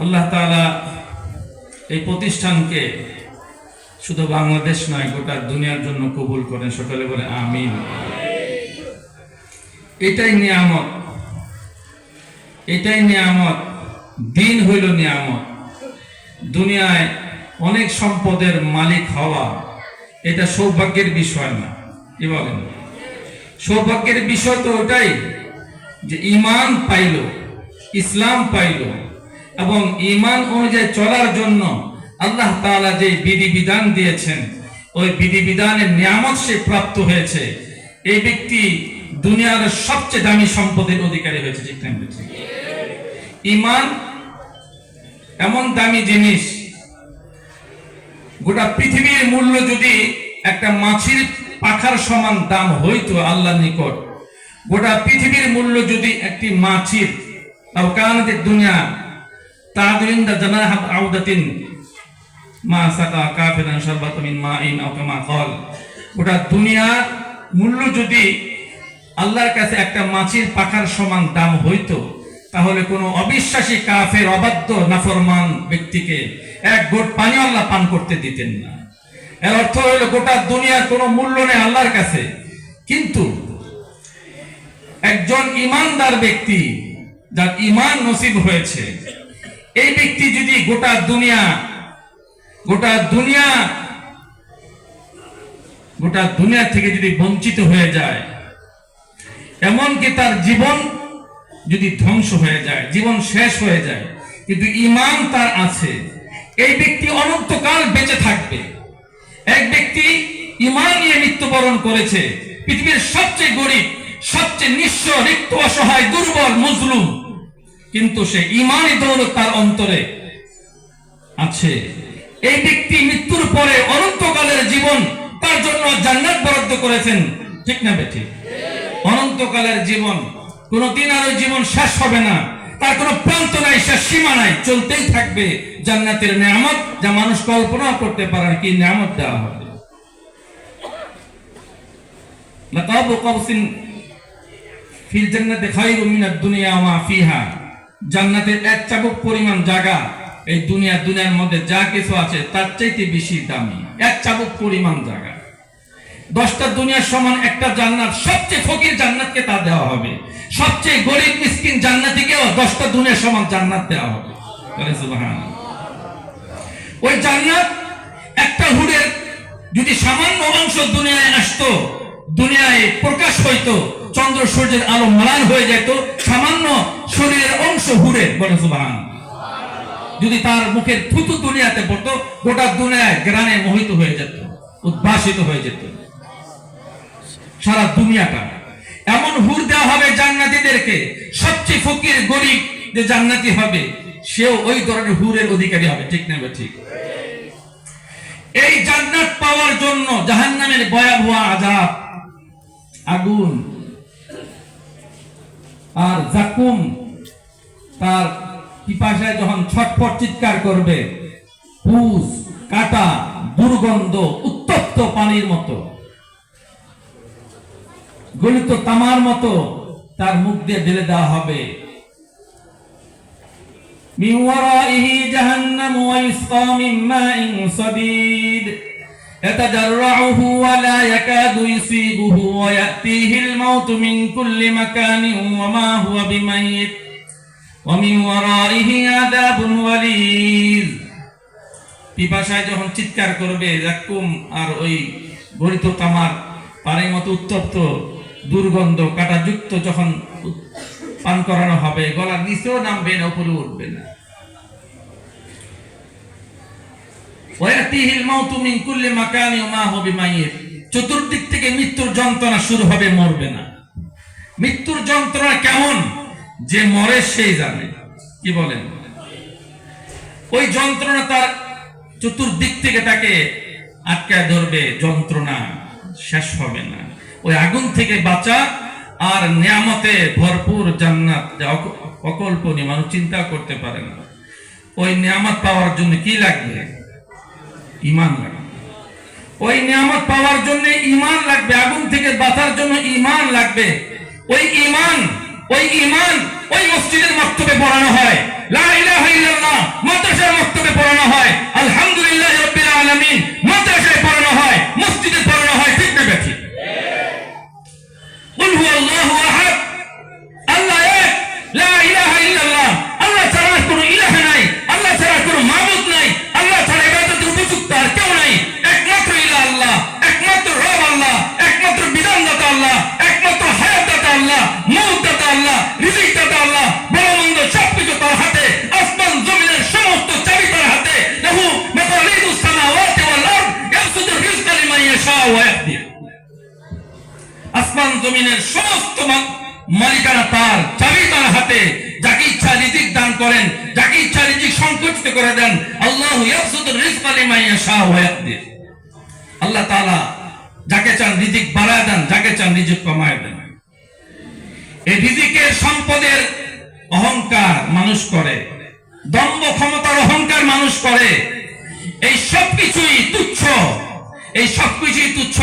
আল্লাহ তাআলা এই প্রতিষ্ঠানকে শুধু বাংলাদেশ নয় গোটা দুনিয়ার জন্য কবুল করেন। সকলে বলে আমিন। এটাই নিয়ামত, এটাই নিয়ামত। দিন হইল নিয়ামত। দুনিয়ায় অনেক সম্পদের মালিক হওয়া এটা সৌভাগ্যের বিষয় না। কি বলেন? সৌভাগ্যের বিষয় তো ওটাই যে ঈমান পাইল, ইসলাম পাইল এবং ঈমান অনুযায়ী চলার জন্য আল্লাহ তাআলা যে বিধিবিধান দিয়েছেন ওই বিধিবিধানের নিয়ামত সে প্রাপ্ত হয়েছে। এই ব্যক্তি দুনিয়ার সবচেয়ে দামি সম্পদের অধিকারী হয়েছে। ঠিক না? ঈমান এমন দামি জিনিস, গোটা পৃথিবীর মূল্য যদি একটা মাছির পাখার সমান দাম হইতো আল্লাহর নিকট, গোটা পৃথিবীর মূল্য যদি একটি মাছির আও কানাতের দুনিয়া তাদরিনদা জানাহা আউদাতিন মা সাকা কাফিরান শারবাত মিন মাইন আও কামা ক্বাল, গোটা দুনিয়ার মূল্য যদি আল্লাহর কাছে একটা মাছির পাখার সমান দাম হইতো তাহলে কোনো অবিশ্বাসী কাফের অবাধ্য নাফরমান ব্যক্তিকে এক ঘট পানি আল্লাহ পান করতে দিতেন না। এর অর্থ হলো গোটা দুনিয়ার কোনো মূল্য নেই আল্লাহর কাছে। কিন্তু একজন ঈমানদার ব্যক্তি যার ঈমান নসিব হয়েছে, এই ব্যক্তি যদি গোটা দুনিয়া থেকে যদি বঞ্চিত হয়ে যায়, এমনকি তার জীবন যদি ধ্বংস হয়ে যায়, জীবন শেষ হয়ে যায়, কিন্তু ঈমান তার আছে, এই ব্যক্তি অনন্তকাল বেঁচে থাকবে। এক ব্যক্তি ঈমান নিয়ে মৃত্যুবরণ করেছে, পৃথিবীর সবচেয়ে গরিব, সবচেয়ে নিঃস্ব, রিক্ত, অসহায়, দুর্বল, মজলুম, কিন্তু সে ঈমানি দৌলত তার অন্তরে আছে। এই ব্যক্তি মৃত্যুর পরে অনন্তকালের জীবন তার জন্য জান্নাত বরাদ্দ করেছেন। ঠিক না বেঠিক? অনন্তকালের জীবন, কোনদিন আর ওই জীবন শেষ হবে না, তার কোনো প্রান্ত নাই, শেষ সীমা নাই, চলতেই থাকবে। জান্নাতের নিয়ামত যা মানুষ কল্পনা করতে পারে না, কি নিয়ামত দেওয়া হবে। লাকাবু কাউসিন ফিল জান্নাতি খায়রুম মিনাদ দুনিয়া ওয়া মা ফিহা, জান্নাতের এক চাবুক পরিমাণ জায়গা এই দুনিয়ার মধ্যে যা কিছু আছে তার চাইতে বেশি দামি। এক চাবুক পরিমাণ জায়গা, 10টা দুনিয়ার সমান একটা জান্নাত। সবচেয়ে ফকির জান্নাতকে তা দেওয়া হবে, সবচেয়ে গরিব মিসকিন জান্নাতীকেও 10টা দুনিয়ার সমান জান্নাত দেওয়া হবে। সুবহানাল্লাহ। ওই জান্নাত একটা হুরের যদি সামান্য অংশ দুনিয়ায় আসতো, দুনিয়ায় প্রকাশ হইতো, চন্দ্র সূর্যের আলো ম্লান হয়ে যেত, সামান্য শরীরের অংশ হুরের, বলে সুবহানাল্লাহ, যদি তার মুখের থুতু দুনিয়াতে পড়তো, গোটা দুনিয়ায় গ্রানে মোহিত হয়ে যেত, উদ্ভাসিত হয়ে যেত সারা দুনিয়াটা। এমন হুর দেওয়া হবে জান্নাতীদেরকে, সবচেয়ে ফকির গরিব যে জান্নাতি হবে সেও ওই ধরনের হুরের অধিকারী হবে। ঠিক না? ঠিক। এই জান্নাত পাওয়ার জন্য জাহান্নামের ভয়াবহ আযাব, আগুন আর জাকুম তার পিপাসায় যখন ছটফট চিৎকার করবে, পুষ, কাটা, দুর্গন্ধ, উত্তপ্ত পানির মতো, গলিত তামার মতো তার মুখ দিয়ে ঢেলে দেওয়া হবে। মিন ওয়ারাইহি জাহান্নাম ওয়া ইসকা মিন মাইন সাদীদ ইয়াতাজাররুহু ওয়া লা ইয়াকাদু ইসিবুহু ওয়া ইয়াতিহিল মাউতু মিন কুল্লি মাকানিন ওয়া মা হুয়া বিমাইত ওয়া মিন ওয়ারাইহি আযাবুন ওয়ালিদ। পিপাসায় যখন চিৎকার করবে, জাকুম আর ওই গলিত তামার পানির মতো উত্তপ্ত, দুর্গন্ধ, কাঁটাযুক্ত যখন পান করানো হবে, গলার নিচেও নামবে না, উপরে উঠবে না। ওয়ায়াতিহিল মাউতু মিন কুল্লি মাকানি ওয়া মা হুয়া বিমাইত, চতুর্দিক থেকে মৃত্যুর যন্ত্রণা শুরু হবে, মরবে না। মৃত্যুর যন্ত্রণা কেমন যে মরে সেই জানে। কি বলেন? ওই যন্ত্রণা তার চতুর্দিক থেকে তাকে আটকায় ধরবে, যন্ত্রণা শেষ হবে না। ওই আগুন থেকে বাঁচা আর নিয়ামতে ভরপুর জান্নাত যা অকল্পনীয়, মানুষ চিন্তা করতে পারে না। ওই নিয়ামত পাওয়ার জন্য কি লাগবে? ঈমান লাগবে। ওই নিয়ামত পাওয়ার জন্য ঈমান লাগবে, আগুন থেকে বাঁচার জন্য ঈমান লাগবে। ওই ঈমান ওই মসজিদের মক্তবে পড়ানো হয়, লা ইলাহা ইল্লাল্লাহ কোনো ইলাহ নাই, আল্লাহ ছাড়া কোনো মাবুদ নাই, আল্লাহ ছাড়া ইবাদতের উপযুক্ত আর কেউ নাই। একমাত্র ইলাহ আল্লাহ, একমাত্র রব আল্লাহ, একমাত্র বিধানদাতা আল্লাহ, একমাত্র হায়াতদাতা আল্লাহ, মউতদাতা আল্লাহ, রিজিকদাতা আল্লাহ। ভালো মন্দ সবকিছু তার হাতে, আসমান জমিনের সমস্ত চাবি তার হাতে। লাহু মাকালিদুস সামাওয়াতি ওয়াল আরদ ইয়াবসুতু রিজকা লিমান ইয়াশাউ ওয়া ইয়াকদির। আসমান জমিনের সমস্ত মালিকানা তার, চাবি তার হাতে। যাকে ইচ্ছা রিজিক দান করেন, যাকে ইচ্ছা রিজিক সংকুচিত করে দেন। আল্লাহু ইয়াবসুতু রিজকা লিমান ইয়াশাউ ওয়া ইয়াকদির। আল্লাহ তাআলা যাকে চান রিজিক বাড়ায় দেন, যাকে চান রিজিক কমায় দেন। এই রিজিকের সম্পদের অহংকার মানুষ করে, দম্ভ ক্ষমতার অহংকার মানুষ করে। এই সবকিছুই তুচ্ছ, এই সবকিছুই তুচ্ছ।